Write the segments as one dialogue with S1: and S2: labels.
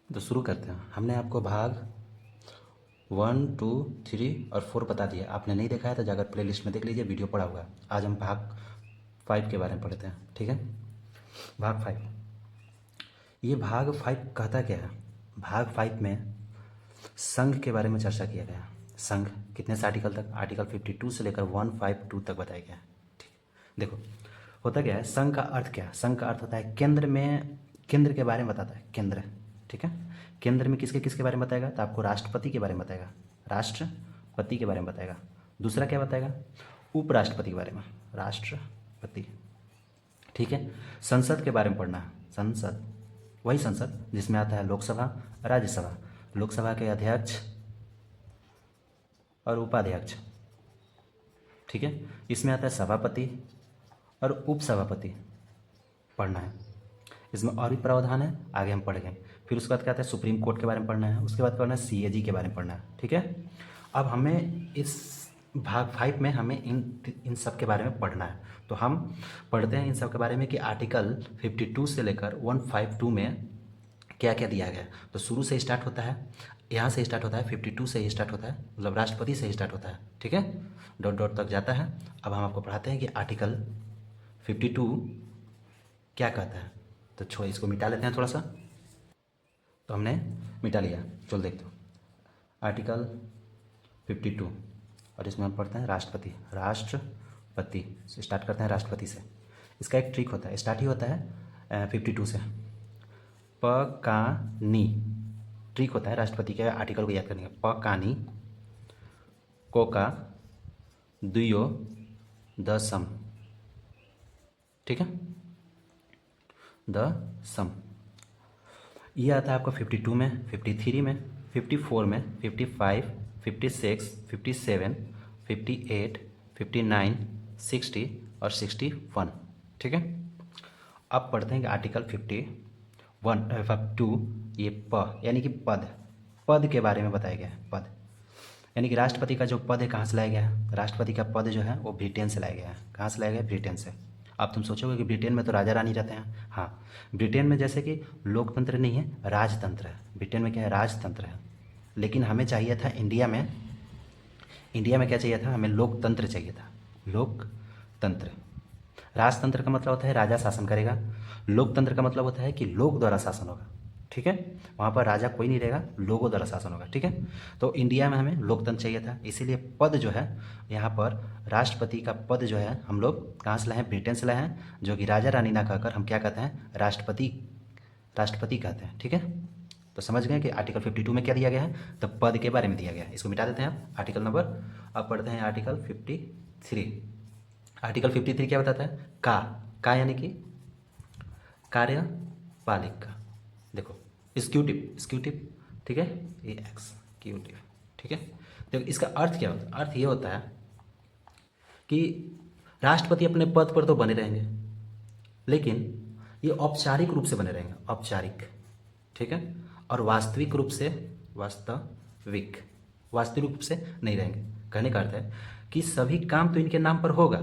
S1: तो शुरू करते हैं। हमने आपको भाग 1, 2, 3 और 4 बता दिया। आपने नहीं देखा है तो जाकर प्ले लिस्ट में देख लीजिए, वीडियो पड़ा हुआ है। आज हम भाग 5 के बारे में पढ़ते हैं, ठीक है। भाग 5, ये भाग 5 कहता क्या है? भाग 5 में संघ के बारे में चर्चा किया गया। संघ कितने से आर्टिकल तक? आर्टिकल 52 से लेकर 152 तक बताया गया है, ठीक है। देखो होता क्या है, संघ का अर्थ क्या है? संघ का अर्थ होता है केंद्र में, केंद्र के बारे में बताता है, केंद्र, ठीक है। केंद्र में किसके किसके बारे में बताएगा? तो आपको राष्ट्रपति के बारे में बताएगा, राष्ट्रपति के बारे में बताएगा। दूसरा क्या बताएगा? उपराष्ट्रपति के बारे में, राष्ट्रपति, ठीक है। संसद के बारे में पढ़ना है, संसद, वही संसद जिसमें आता है लोकसभा, राज्यसभा, लोकसभा के अध्यक्ष और उपाध्यक्ष, ठीक है। इसमें आता है सभापति और उपसभापति, पढ़ना है। इसमें और भी प्रावधान है, आगे हम पढ़ेंगे। फिर उसके बाद क्या आता है? सुप्रीम कोर्ट के बारे में पढ़ना है। उसके बाद पढ़ना है सीएजी के बारे में पढ़ना है, ठीक है। अब हमें इस भाग 5 में हमें इन सब के बारे में पढ़ना है। तो हम पढ़ते हैं इन सब के बारे में कि आर्टिकल 52 से लेकर 152 में क्या क्या दिया गया है। तो शुरू से स्टार्ट होता है, यहाँ से स्टार्ट होता है, 52 से ही स्टार्ट होता है, मतलब राष्ट्रपति से ही स्टार्ट होता है, ठीक है। डॉट डॉट तक जाता है। अब हम आपको पढ़ाते हैं कि आर्टिकल 52 क्या कहता है। तो छोड़, इसको मिटा लेते हैं थोड़ा सा। तो हमने मिटा लिया, चलो देखते हो। आर्टिकल 52 और इसमें हम पढ़ते हैं राष्ट्रपति, राष्ट्रपति से स्टार्ट करते हैं, राष्ट्रपति से। इसका एक ट्रिक होता है, स्टार्ट ही होता है 52 से, प का नी, ट्रिक होता है राष्ट्रपति के आर्टिकल को याद करने का। प का नी, को का दुयो द सम, ठीक है, द सम। ये आता है आपको 52 में, 53 में, 54 में, 55, 56, 57, 58, 59, 60 और 61, ठीक है। अब पढ़ते हैं कि आर्टिकल 52 ये प यानी कि पद, पद के बारे में बताया गया है। पद यानी कि राष्ट्रपति का जो पद है कहाँ से लाया गया है? राष्ट्रपति का पद जो है वो ब्रिटेन से लाया गया है। कहाँ से लाया गया है? ब्रिटेन से। अब तुम सोचोगे कि ब्रिटेन में तो राजा रानी रहते हैं। हाँ, ब्रिटेन में जैसे कि लोकतंत्र नहीं है, राजतंत्र है। ब्रिटेन में क्या है? राजतंत्र है। लेकिन हमें चाहिए था इंडिया में, इंडिया में क्या चाहिए था? हमें लोकतंत्र चाहिए था, लोकतंत्र। राजतंत्र का मतलब होता है राजा शासन करेगा, लोकतंत्र का मतलब होता है कि लोग द्वारा शासन होगा, ठीक है। वहाँ पर राजा कोई नहीं रहेगा, लोगों द्वारा शासन होगा, ठीक है। तो इंडिया में हमें लोकतंत्र चाहिए था, इसीलिए पद जो है यहाँ पर राष्ट्रपति का पद जो है हम लोग कहाँ से लाए हैं? ब्रिटेन से लाए हैं, जो कि राजा रानी ना कहकर हम क्या कहते हैं? राष्ट्रपति, राष्ट्रपति कहते हैं, ठीक है। तो समझ गए कि आर्टिकल 52 में क्या दिया गया है? तो पद के बारे में दिया गया है। इसको मिटा देते हैं आप, आर्टिकल नंबर। अब पढ़ते हैं आर्टिकल 53। आर्टिकल 53 क्या बताता है? का यानी कि कार्यपालिका, देखो एक्सिक्यूटिव, एक्सिक्यूटिव, ठीक है, ये एक्सिक्यूटिव, ठीक है। देखो इसका अर्थ क्या होता है? अर्थ ये होता है कि राष्ट्रपति अपने पद पर तो बने रहेंगे, लेकिन ये औपचारिक रूप से बने रहेंगे, औपचारिक, ठीक है। और वास्तविक रूप से, वास्तविक, वास्तविक रूप से नहीं रहेंगे। कहने का अर्थ है कि सभी काम तो इनके नाम पर होगा।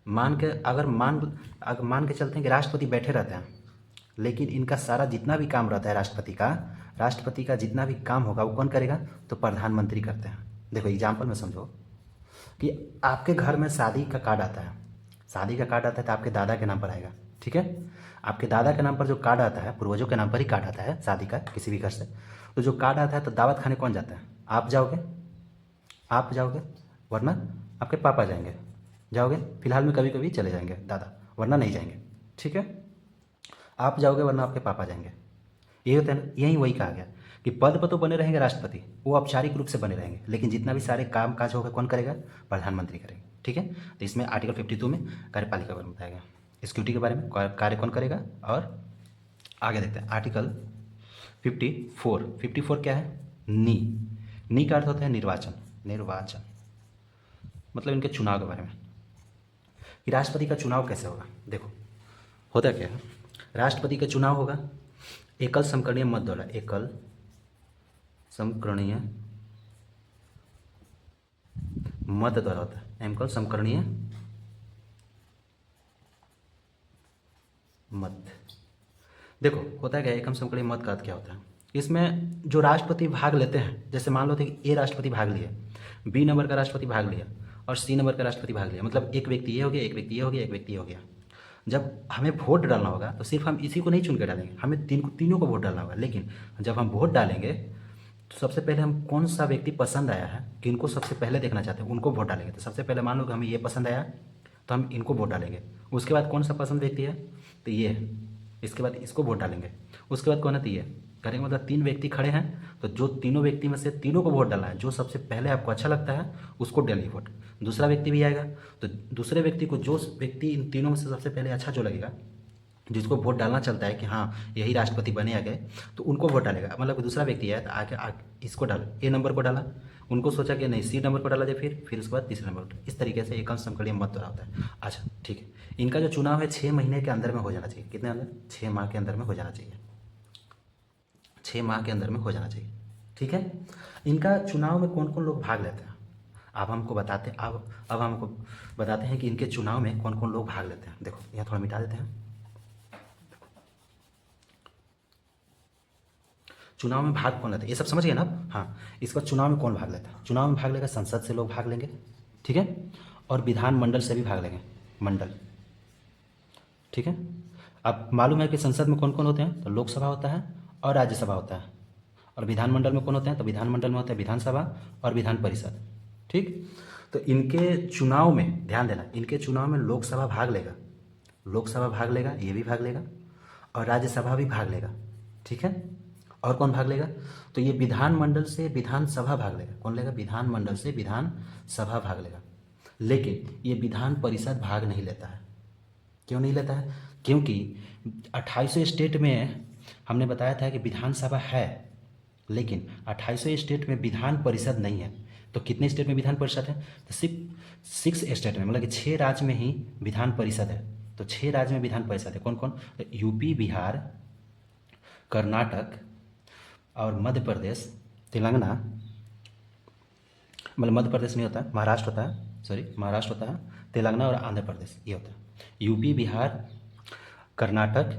S1: मान के अगर मान के चलते हैं कि राष्ट्रपति बैठे रहते हैं, लेकिन इनका सारा जितना भी काम रहता है राष्ट्रपति का जितना भी काम होगा वो कौन करेगा? तो प्रधानमंत्री करते हैं। देखो एग्जाम्पल में समझो कि आपके घर में शादी का कार्ड आता है, शादी का कार्ड आता है तो आपके दादा के नाम पर आएगा, ठीक है। आपके दादा के नाम पर जो कार्ड आता है, पूर्वजों के नाम पर ही कार्ड आता है शादी का, किसी भी घर से, तो जो कार्ड आता है तो दावत खाने कौन जाता है? आप जाओगे, आप जाओगे, वरना आपके पापा जाएंगे, जाओगे, फिलहाल में कभी कभी चले जाएंगे दादा, वरना नहीं जाएंगे, ठीक है। आप जाओगे वरना आपके पापा जाएंगे। ये होता है ना, यही वही कहा गया कि पद पर तो बने रहेंगे राष्ट्रपति, वो औपचारिक रूप से बने रहेंगे, लेकिन जितना भी सारे काम काज होगा कौन करेगा? प्रधानमंत्री करेंगे, ठीक है। तो इसमें आर्टिकल 52 में कार्यपालिका के बारे में बताया गया, सिक्योरिटी के बारे में, कार्य कौन करेगा। और आगे देखते हैं आर्टिकल 54 क्या है? नी का अर्थ होता है निर्वाचन, निर्वाचन मतलब इनके चुनाव के बारे में, कि राष्ट्रपति का चुनाव कैसे होगा। देखो होता क्या है, राष्ट्रपति का चुनाव होगा एकल समकरणीय मत द्वारा, एकल समकरणीय मत द्वारा होता है, एकल समकरणीय मत। देखो होता है क्या, एकम समकरणीय मत का अर्थ क्या होता है? इसमें जो राष्ट्रपति भाग लेते हैं, जैसे मान लो थे कि ए राष्ट्रपति भाग लिया, बी नंबर का राष्ट्रपति भाग लिया और सी नंबर का राष्ट्रपति भाग लिया, मतलब एक व्यक्ति ये हो गया, एक व्यक्ति ये हो गया, एक व्यक्ति ये हो गया। जब हमें वोट डालना होगा तो सिर्फ हम इसी को नहीं चुन के डालेंगे, हमें तीनों को वोट डालना होगा। लेकिन जब हम वोट डालेंगे तो सबसे पहले हम कौन सा व्यक्ति पसंद आया है, किनको सबसे पहले देखना चाहते हैं, उनको वोट डालेंगे। तो सबसे पहले मान लो कि हमें ये पसंद आया तो हम इनको वोट डालेंगे। उसके बाद कौन सा पसंद व्यक्ति है तो ये है, इसके बाद इसको वोट डालेंगे। उसके बाद कौन है तो ये करेंगे। मतलब 3 व्यक्ति खड़े हैं तो जो तीनों व्यक्ति में से तीनों को वोट डालना है, जो सबसे पहले आपको अच्छा लगता है उसको डालिए वोट। दूसरा व्यक्ति भी आएगा तो दूसरे व्यक्ति को, जो व्यक्ति इन तीनों में से सबसे पहले अच्छा जो लगेगा, जिसको वोट डालना चलता है कि हाँ यही राष्ट्रपति बने आगे, तो उनको वोट डालेगा। मतलब दूसरा व्यक्ति है तो आके इसको डाल, ए नंबर को डाला, उनको सोचा कि नहीं सी नंबर को डाला जाए, फिर उसके बाद तीसरे नंबर। इस तरीके से एक अंश समकलीय मत तो होता है। अच्छा ठीक है, इनका जो चुनाव है 6 महीने के अंदर में हो जाना चाहिए। कितने अंदर? 6 माह के अंदर में हो जाना चाहिए। 6 माह के अंदर में हो जाना चाहिए। ठीक है, इनका चुनाव में कौन कौन लोग भाग लेते हैं अब हमको बताते, अब हमको बताते हैं कि इनके चुनाव में कौन कौन लोग भाग लेते हैं। देखो यहाँ थोड़ा मिटा देते हैं। चुनाव में भाग कौन लेता है ये सब समझ गए ना आप? हाँ, इसका चुनाव में कौन भाग लेता है? चुनाव में भाग लेगा संसद से लोग भाग लेंगे, ठीक है, और विधानमंडल से भी भाग लेंगे, मंडल, ठीक है। अब मालूम है कि संसद में कौन कौन होते हैं, तो लोकसभा होता है और राज्यसभा होता है। और विधानमंडल में कौन होते हैं, तो विधानमंडल में होता है विधानसभा और विधान परिषद, ठीक। तो इनके चुनाव में ध्यान देना, इनके चुनाव में लोकसभा भाग लेगा, लोकसभा भाग लेगा, ये भी भाग लेगा, और राज्यसभा भी भाग लेगा, ठीक है। और कौन भाग लेगा, तो ये विधानमंडल से विधानसभा भाग लेगा। कौन लेगा? विधानमंडल से विधानसभा भाग लेगा। लेकिन ये विधान परिषद भाग नहीं लेता है। क्यों नहीं लेता है? क्योंकि 2800 स्टेट में हमने बताया था कि विधानसभा है, लेकिन 2800 स्टेट में विधान परिषद नहीं है। तो कितने स्टेट में विधान परिषद है? तो सिर्फ 6 स्टेट में, मतलब कि 6 राज्य में ही विधान परिषद है। तो 6 राज्य में विधान परिषद है। कौन कौन? तो यूपी, बिहार, कर्नाटक और मध्य प्रदेश, तेलंगाना, मतलब मध्य प्रदेश नहीं होता है, महाराष्ट्र होता है, सॉरी महाराष्ट्र होता है, तेलंगाना और आंध्र प्रदेश ये होता है। यूपी, बिहार, कर्नाटक,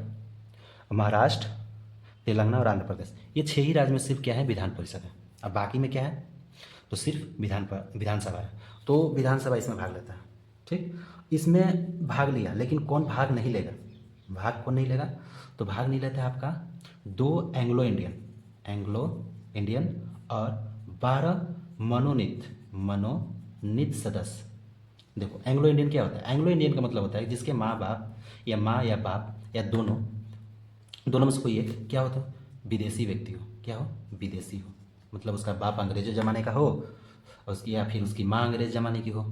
S1: महाराष्ट्र, तेलंगाना और आंध्र प्रदेश, ये 6 ही राज्य में सिर्फ क्या है? विधान परिषद है। अब बाकी में क्या है? तो सिर्फ विधानसभा है। तो विधानसभा इसमें भाग लेता है, ठीक। इसमें भाग लिया, लेकिन कौन भाग नहीं लेगा? भाग कौन नहीं लेगा? तो भाग नहीं लेता है आपका 2 एंग्लो इंडियन और 12 मनोनीत सदस्य। देखो एंग्लो इंडियन क्या होता है? एंग्लो इंडियन का मतलब होता है जिसके माँ बाप या माँ या बाप या दोनों में से कोई एक क्या होता है? विदेशी व्यक्ति हो। क्या हो? विदेशी हो। मतलब उसका बाप अंग्रेजों ज़माने का हो, उसकी या फिर उसकी माँ अंग्रेज ज़माने की हो,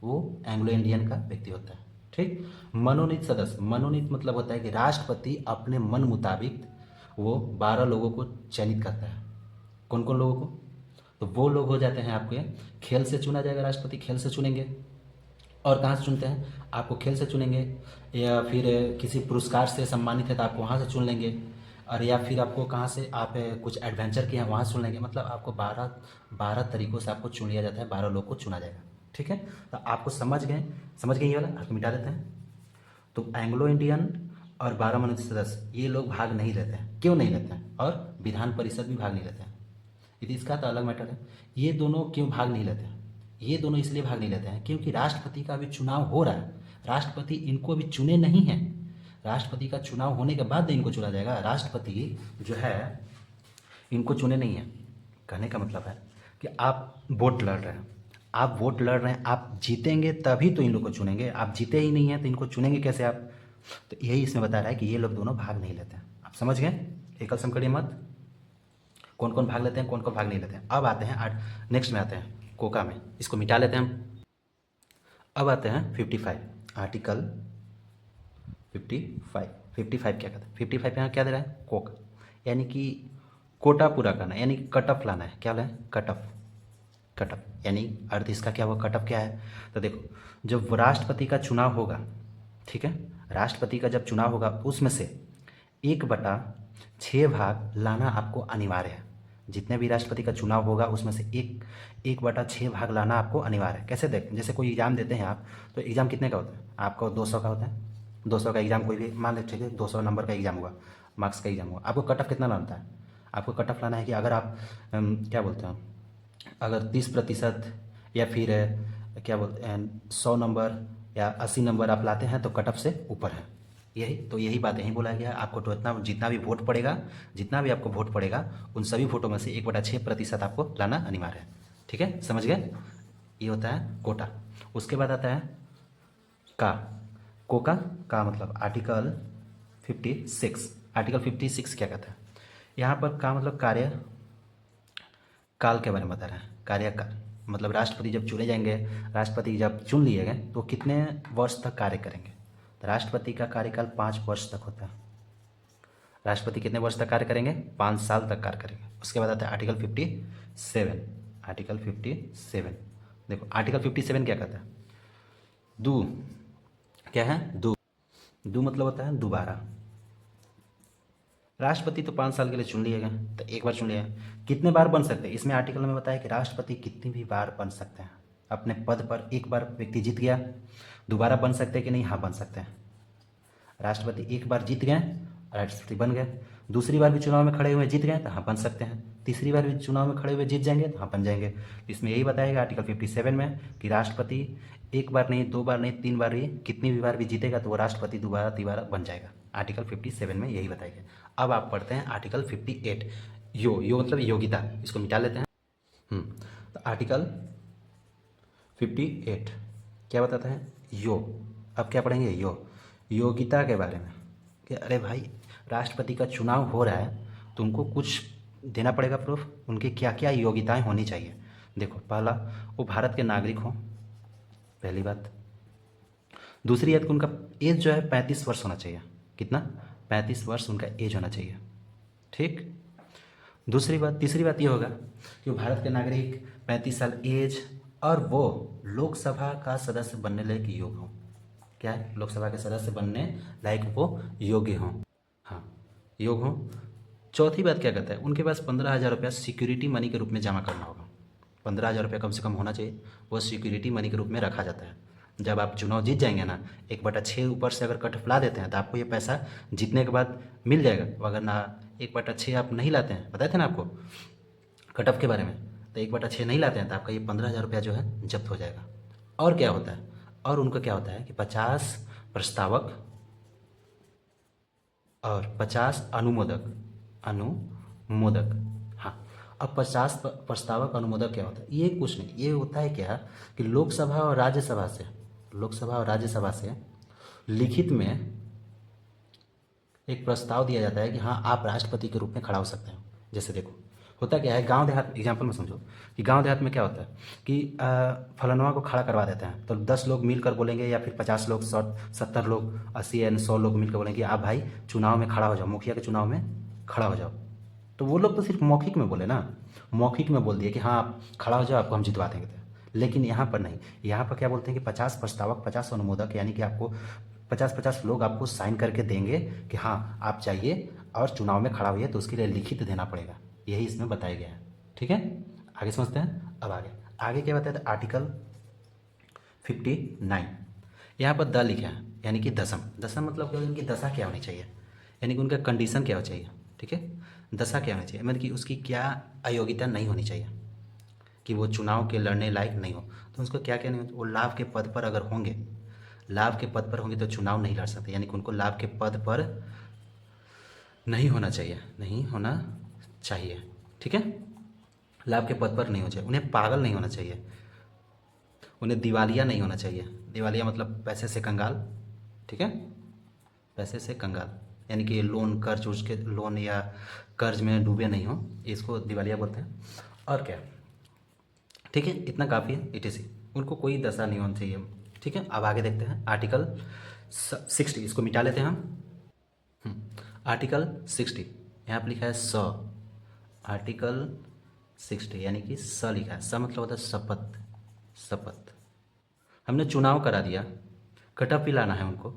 S1: वो एंग्लो इंडियन का व्यक्ति होता है, ठीक। मनोनीत सदस्य, मनोनीत मतलब होता है कि राष्ट्रपति अपने मन मुताबिक वो 12 लोगों को चयनित करता है। कौन कौन लोगों को? तो वो लोग हो जाते हैं आपके, खेल से चुना जाएगा, राष्ट्रपति खेल से चुनेंगे। और कहाँ से चुनते हैं? आपको खेल से चुनेंगे, या फिर किसी पुरस्कार से सम्मानित है तो आपको वहाँ से चुन लेंगे, और या फिर आपको कहाँ से आप कुछ एडवेंचर किए हैं वहाँ से चुन लेंगे। मतलब आपको 12 तरीक़ों से आपको चुन लिया जाता है, 12 लोग को चुना जाएगा, ठीक है। तो आपको समझ गए ये वाला? आपको मिटा देते हैं। तो एंग्लो इंडियन और 12 मनोनीत सदस्य ये लोग भाग नहीं लेते हैं। क्यों नहीं लेते हैं? और विधान परिषद भी भाग नहीं लेते हैं। यदि इसका तो अलग मैटर है। ये दोनों क्यों भाग नहीं लेते हैं? ये दोनों इसलिए भाग नहीं लेते हैं क्योंकि राष्ट्रपति का अभी चुनाव हो रहा है। राष्ट्रपति इनको अभी चुने नहीं हैं। राष्ट्रपति का चुनाव होने के बाद इनको चुना जाएगा। राष्ट्रपति जो है इनको चुने नहीं है। कहने का मतलब है कि आप वोट लड़ रहे हैं, आप जीतेंगे तभी तो इन लोग को चुनेंगे। आप जीते ही नहीं हैं तो इनको चुनेंगे कैसे आप? तो यही इसमें बता रहा है कि ये लोग दोनों भाग नहीं लेते हैं। आप समझ गए? एकल समकड़ी मत कौन कौन भाग लेते हैं, कौन कौन भाग नहीं लेते हैं। अब आते हैं नेक्स्ट में आते हैं कोका में, इसको मिटा लेते हैं हम। अब आते हैं 55, आर्टिकल 55 क्या कहता है? 55 यहाँ क्या दे रहा है? कोक, यानी कि कोटा पूरा करना, यानी कि कटअफ लाना है। क्या लाना है? कटअफ, यानी अर्थ इसका क्या हुआ? कटअफ क्या है? तो देखो, जब राष्ट्रपति का चुनाव होगा, ठीक है, राष्ट्रपति का जब चुनाव होगा उसमें से 1/6 भाग लाना आपको अनिवार्य है। जितने भी राष्ट्रपति का चुनाव होगा उसमें से 1/6 भाग लाना आपको अनिवार्य है। कैसे देखें? जैसे कोई एग्ज़ाम देते हैं आप, तो एग्ज़ाम कितने का होता है? आपका 200 का होता है। 200 का एग्ज़ाम कोई भी मान ले, ठीक है, 200 नंबर का एग्ज़ाम हुआ, मार्क्स का एग्ज़ाम हुआ, आपको कट ऑफ कितना लाना है? आपको कट ऑफ लाना है कि अगर आप क्या बोलते हैं, अगर 30% या फिर क्या बोलते हैं 100 नंबर या 80 नंबर आप लाते हैं तो कट ऑफ से ऊपर है। यही बात यहीं बोला गया, आपको तो इतना जितना भी वोट पड़ेगा, जितना भी आपको वोट पड़ेगा उन सभी वोटों में से 1/6% आपको लाना अनिवार्य है। ठीक है, समझ गए? ये होता है कोटा। उसके बाद आता है का। कोका का मतलब आर्टिकल 56। आर्टिकल 56 क्या कहता है? यहाँ पर का मतलब कार्य काल के बारे में बता रहे हैं। कार्यकाल मतलब राष्ट्रपति जब चुने जाएंगे, राष्ट्रपति जब चुन लिए गए तो कितने वर्ष तक कार्य करेंगे? तो राष्ट्रपति का कार्यकाल 5 वर्ष तक होता है। राष्ट्रपति कितने वर्ष तक कार्य करेंगे? 5 साल तक कार्य करेंगे। उसके बाद आता है आर्टिकल 57। आर्टिकल 57 देखो, आर्टिकल 57 क्या कहता है? दू क्या है? दू मतलब होता है दोबारा। राष्ट्रपति तो 5 साल के लिए चुन लिए गए, तो एक बार चुन लिया, कितने बार बन सकते हैं? इसमें आर्टिकल में बताया कि राष्ट्रपति कितनी भी बार बन सकते हैं अपने पद पर। एक बार व्यक्ति जीत गया, दोबारा बन सकते हैं कि नहीं? हाँ, बन सकते हैं। राष्ट्रपति एक बार जीत गए, राष्ट्रपति बन गए, दूसरी बार भी चुनाव में खड़े हुए जीत गए तो हाँ बन सकते हैं, तीसरी बार भी चुनाव में खड़े हुए जीत जाएंगे तो हाँ बन जाएंगे। इसमें यही बताया गया आर्टिकल 57 में कि राष्ट्रपति एक बार नहीं, 2 बार नहीं, 3 बार ही, कितनी भी बार भी जीतेगा तो वो राष्ट्रपति दोबारा तीबारा बन जाएगा। आर्टिकल 57 में यही बताया गया। अब आप पढ़ते हैं आर्टिकल 58। यो मतलब योग्यता, इसको मिटा लेते हैं। तो आर्टिकल 58 क्या बताता है? अब क्या पढ़ेंगे? योग्यता के बारे में कि अरे भाई राष्ट्रपति का चुनाव हो रहा है तो उनको कुछ देना पड़ेगा प्रूफ, उनकी क्या क्या योग्यताएं होनी चाहिए। देखो, पहला, वो भारत के नागरिक हों, पहली बात। दूसरी बात, उनका एज जो है 35 वर्ष होना चाहिए। कितना? 35 वर्ष उनका एज होना चाहिए। ठीक। तीसरी बात ये होगा कि वो भारत के नागरिक, 35 साल एज, और वो लोकसभा का सदस्य बनने लायक योग्य हों। क्या है? लोकसभा के सदस्य बनने लायक वो योग्य हों। हाँ, योग्य हों। चौथी बात क्या कहता है? उनके पास 15,000 रुपया सिक्योरिटी मनी के रूप में जमा करना होगा। 15,000 रुपया कम से कम होना चाहिए, वो सिक्योरिटी मनी के रूप में रखा जाता है। जब आप चुनाव जीत जाएंगे ना, 1/6 ऊपर से अगर कट ला देते हैं तो आपको ये पैसा जीतने के बाद मिल जाएगा। अगर ना 1/6 आप नहीं लाते हैं, बताए थे ना आपको कट ऑफ के बारे में, तो 1/6 नहीं लाते हैं तो आपका ये 15,000 रुपया जो है जब्त हो जाएगा। और क्या होता है? और उनका क्या होता है कि 50 प्रस्तावक और 50 अनुमोदक। हाँ, अब 50 प्रस्तावक अनुमोदक क्या होता है? ये कुछ नहीं, ये होता है क्या कि लोकसभा और राज्यसभा से लिखित में एक प्रस्ताव दिया जाता है कि हाँ आप राष्ट्रपति के रूप में खड़ा हो सकते हैं। जैसे देखो, होता क्या है, गांव देहात, एग्जाम्पल में समझो कि गांव देहात में क्या होता है कि फलानुमा को खड़ा करवा देते हैं, तो 10 लोग मिलकर बोलेंगे या फिर 50 लोग, 70 लोग, 80 या 100 लोग मिलकर बोलेंगे आप भाई चुनाव में खड़ा हो जाओ, मुखिया के चुनाव में खड़ा हो जाओ। तो वो लोग तो सिर्फ मौखिक में बोले ना, मौखिक में बोल दिए कि हाँ आप खड़ा हो जाओ, आपको हम जितवा देंगे। लेकिन यहाँ पर नहीं, यहाँ पर क्या बोलते हैं कि 50 प्रस्तावक, 50 अनुमोदक, यानी कि आपको 50-50 लोग आपको साइन करके देंगे कि हाँ आप चाहिए और चुनाव में खड़ा हुई है, तो उसके लिए लिखित देना पड़ेगा। यही इसमें बताया गया है। ठीक है, आगे समझते हैं। अब आगे क्या बताया था? आर्टिकल 59। यहाँ पर द लिखा है, यानी कि दशम मतलब क्या? इनकी दशा क्या होनी चाहिए, यानी कि उनका कंडीशन क्या होना चाहिए। ठीक है, दशा क्या होनी चाहिए, मतलब कि उसकी क्या अयोग्यता नहीं होनी चाहिए कि वो चुनाव के लड़ने लायक नहीं हो। तो उसको क्या क्या नहीं हो? वो लाभ के पद पर अगर होंगे, तो चुनाव नहीं लड़ सकते, यानी कि उनको लाभ के पद पर नहीं होना चाहिए। ठीक है, लाभ के पद पर नहीं होना चाहिए, उन्हें पागल नहीं होना चाहिए, उन्हें दिवालिया नहीं होना चाहिए। दिवालिया मतलब पैसे से कंगाल। ठीक है, पैसे से कंगाल, यानी कि लोन, कर्ज उर्ज के लोन या कर्ज में डूबे नहीं हो, इसको दिवालिया बोलते हैं। और क्या? ठीक है, इतना काफ़ी है। ETC, उनको कोई दशा नहीं होनी चाहिए। ठीक है, अब आगे देखते हैं आर्टिकल 60, इसको मिटा लेते हैं हम। आर्टिकल 60 यहाँ पर लिखा है आर्टिकल 60 यानी कि लिखा है। मतलब होता है शपथ। हमने चुनाव करा दिया, कट ऑफ भी लाना है उनको,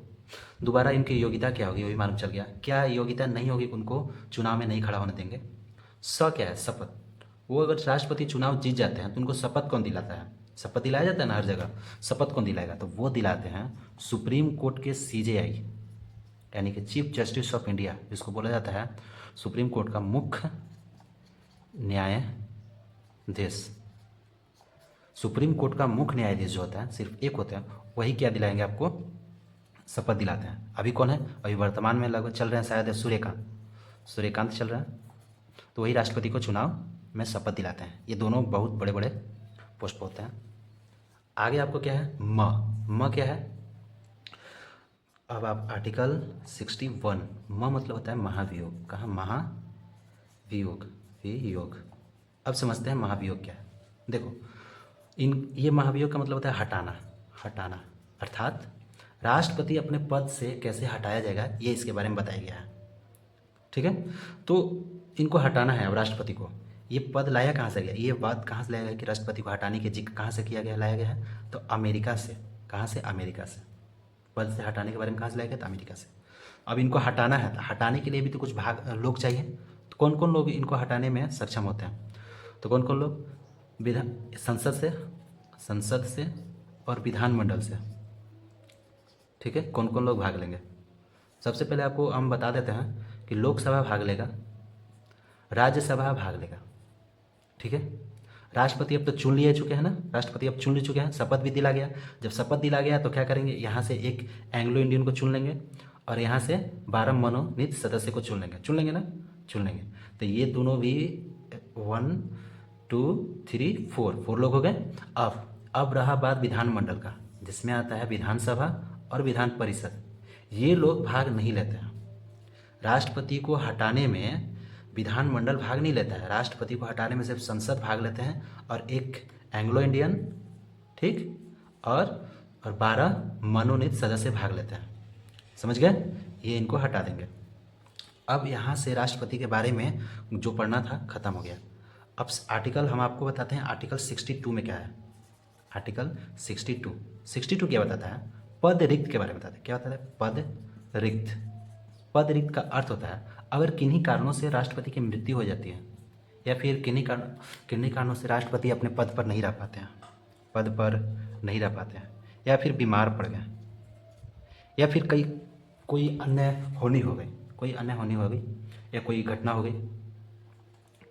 S1: दोबारा इनकी योग्यता क्या होगी वो भी मालूम चल गया। क्या योग्यता नहीं होगी, उनको चुनाव में नहीं खड़ा होने देंगे। क्या है? शपथ। वो अगर राष्ट्रपति चुनाव जीत जाते हैं तो उनको शपथ कौन दिलाता है? शपथ दिलाया जाता है ना हर जगह, शपथ कौन दिलाएगा? तो वो दिलाते हैं सुप्रीम कोर्ट के CJI, यानी कि चीफ जस्टिस ऑफ इंडिया, जिसको बोला जाता है सुप्रीम कोर्ट का मुख्य न्यायाधीश। सुप्रीम कोर्ट का मुख्य न्यायाधीश जो होता है सिर्फ एक होता है, वही क्या दिलाएंगे आपको, शपथ दिलाते हैं। अभी कौन है, अभी वर्तमान में लगभग चल रहे हैं शायद सूर्यकांत चल रहा है, तो वही राष्ट्रपति को चुनाव में शपथ दिलाते हैं। ये दोनों बहुत बड़े बड़े पोस्ट पर होते हैं। आगे आपको क्या है, म क्या है, अब आप आर्टिकल 61, म मतलब होता है महाभियोग। कहाँ, महाभियोग, वियोग। अब समझते हैं महाभियोग क्या है। देखो ये महाभियोग का मतलब होता है हटाना, अर्थात राष्ट्रपति अपने पद से कैसे हटाया जाएगा, ये इसके बारे में बताया गया है। ठीक है, तो इनको हटाना है। अब राष्ट्रपति को ये पद लाया कहाँ से गया, ये बात कहाँ से लाया गया कि राष्ट्रपति को हटाने की जिक्र कहाँ से लाया गया है, तो अमेरिका से। कहाँ से, अमेरिका से। पद से हटाने के बारे में कहाँ से लाया गया, तो अमेरिका से। अब इनको हटाना है, तो हटाने के लिए भी तो कुछ लोग चाहिए। तो कौन कौन लोग इनको हटाने में सक्षम होते हैं, तो कौन कौन लोग, संसद से और विधानमंडल से। ठीक है, कौन कौन लोग भाग लेंगे। सबसे पहले आपको हम बता देते हैं कि लोकसभा भाग लेगा, राज्यसभा भाग लेगा। ठीक है, राष्ट्रपति अब तो चुन लिए चुके हैं ना, राष्ट्रपति अब चुन ले चुके हैं, शपथ भी दिला गया। जब शपथ दिला गया तो क्या करेंगे, यहाँ से एक एंग्लो इंडियन को चुन लेंगे और यहाँ से 12 मनोनीत सदस्य को चुन लेंगे ना, चुन लेंगे। तो ये दोनों भी 1 2 3 4 लोग हो गए। अब रहा बात विधानमंडल का, जिसमें आता है विधानसभा और विधान परिषद। ये लोग भाग नहीं लेते हैं। राष्ट्रपति को हटाने में विधानमंडल भाग नहीं लेता है, राष्ट्रपति को हटाने में सिर्फ संसद भाग लेते हैं और एक एंग्लो इंडियन, ठीक, और 12 मनोनीत सदस्य भाग लेते हैं। समझ गए, ये इनको हटा देंगे। अब यहाँ से राष्ट्रपति के बारे में जो पढ़ना था खत्म हो गया। अब आर्टिकल हम आपको बताते हैं, आर्टिकल 62 में क्या है। आर्टिकल 62 क्या बताता है, पद रिक्त के बारे में बताता है। क्या बताता है, पद रिक्त का अर्थ होता है अगर किन्हीं कारणों से राष्ट्रपति की मृत्यु हो जाती है, या फिर किन्हीं कारणों से राष्ट्रपति अपने पद पर नहीं रह पाते हैं, या फिर बीमार पड़ गए, या फिर कोई अन्य हानि हो गई, या कोई घटना हो गई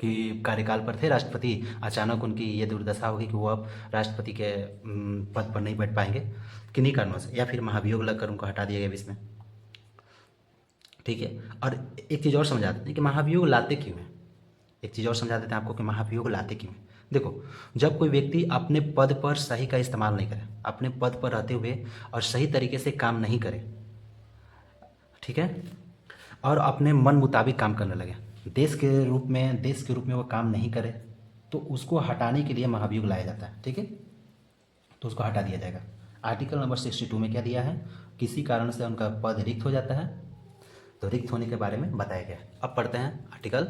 S1: कि कार्यकाल पर थे राष्ट्रपति, अचानक उनकी ये दुर्दशा होगी कि वो अब राष्ट्रपति के पद पर नहीं बैठ पाएंगे किन्हीं कारणों से, या फिर महाभियोग लगकर उनको हटा दिया गया बीच में। ठीक है, और एक चीज़ और समझा देते हैं कि महाभियोग लाते क्यों हैं। आपको कि महाभियोग लाते क्यों हैं। देखो, जब कोई व्यक्ति अपने पद पर सही का इस्तेमाल नहीं करे, अपने पद पर रहते हुए और सही तरीके से काम नहीं करे, ठीक है, और अपने मन मुताबिक काम करने लगे, देश के रूप में वो काम नहीं करे, तो उसको हटाने के लिए महाभियोग लाया जाता है। ठीक है, तो उसको हटा दिया जाएगा। आर्टिकल नंबर 62 में क्या दिया है, किसी कारण से उनका पद रिक्त हो जाता है तो रिक्त होने के बारे में बताया गया है। अब पढ़ते हैं आर्टिकल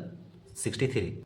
S1: 63।